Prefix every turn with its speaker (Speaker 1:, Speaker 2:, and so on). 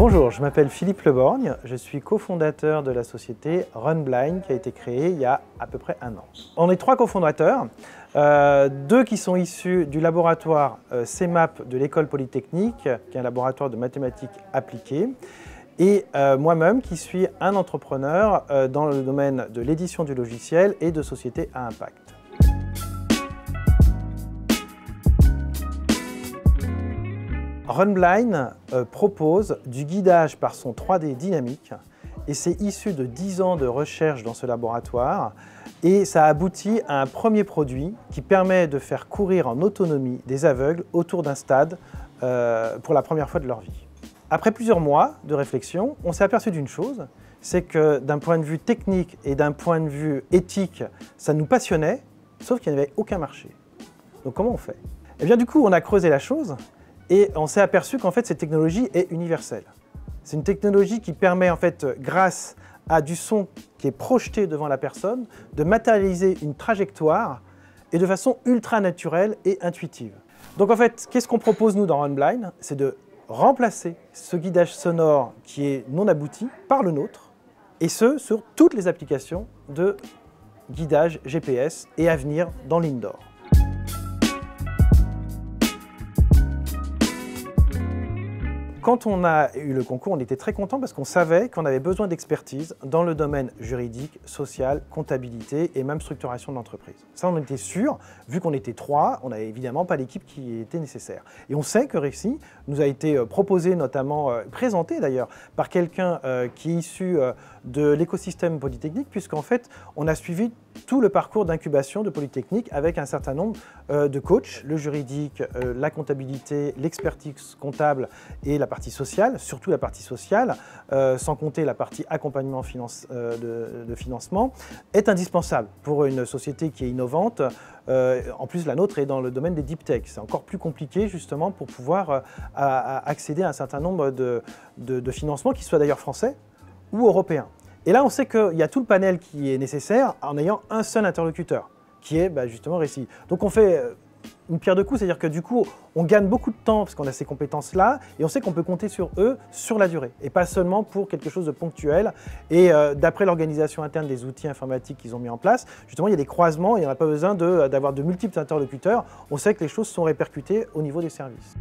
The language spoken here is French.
Speaker 1: Bonjour, je m'appelle Philippe Leborgne, je suis cofondateur de la société Runblind qui a été créée il y a à peu près 1 an. On est 3 cofondateurs, 2 qui sont issus du laboratoire CEMAP de l'École Polytechnique, qui est un laboratoire de mathématiques appliquées, et moi-même qui suis un entrepreneur dans le domaine de l'édition du logiciel et de sociétés à impact. Runblind propose du guidage par son 3D dynamique et c'est issu de 10 ans de recherche dans ce laboratoire et ça aboutit à un premier produit qui permet de faire courir en autonomie des aveugles autour d'un stade pour la première fois de leur vie. Après plusieurs mois de réflexion, on s'est aperçu d'une chose, c'est que d'un point de vue technique et d'un point de vue éthique, ça nous passionnait, sauf qu'il n'y avait aucun marché. Donc comment on fait? Eh bien du coup, on a creusé la chose. Et on s'est aperçu qu'en fait cette technologie est universelle. C'est une technologie qui permet en fait, grâce à du son qui est projeté devant la personne, de matérialiser une trajectoire et de façon ultra naturelle et intuitive. Donc en fait, qu'est-ce qu'on propose nous dans Runblind? C'est de remplacer ce guidage sonore qui est non abouti par le nôtre, et ce sur toutes les applications de guidage GPS et à venir dans l'indoor. Quand on a eu le concours, on était très content parce qu'on savait qu'on avait besoin d'expertise dans le domaine juridique, social, comptabilité et même structuration de l'entreprise. Ça, on était sûr, vu qu'on était 3, on n'avait évidemment pas l'équipe qui était nécessaire. Et on sait que Récit nous a été proposé, notamment présenté d'ailleurs, par quelqu'un qui est issu de l'écosystème Polytechnique, puisqu'en fait, on a suivi tout le parcours d'incubation de Polytechnique avec un certain nombre de coachs, le juridique, la comptabilité, l'expertise comptable et la partie sociale, surtout la partie sociale, sans compter la partie accompagnement de financement, est indispensable pour une société qui est innovante. En plus, la nôtre est dans le domaine des deep tech. C'est encore plus compliqué justement pour pouvoir accéder à un certain nombre de financements, qui soient d'ailleurs français ou européens. Et là, on sait qu'il y a tout le panel qui est nécessaire en ayant un seul interlocuteur, qui est justement Récit. Donc on fait une pierre de coups, c'est-à-dire que du coup, on gagne beaucoup de temps parce qu'on a ces compétences-là et on sait qu'on peut compter sur eux sur la durée et pas seulement pour quelque chose de ponctuel. Et d'après l'organisation interne des outils informatiques qu'ils ont mis en place, justement, il y a des croisements, il n'y en a pas besoin d'avoir de multiples interlocuteurs. On sait que les choses sont répercutées au niveau des services.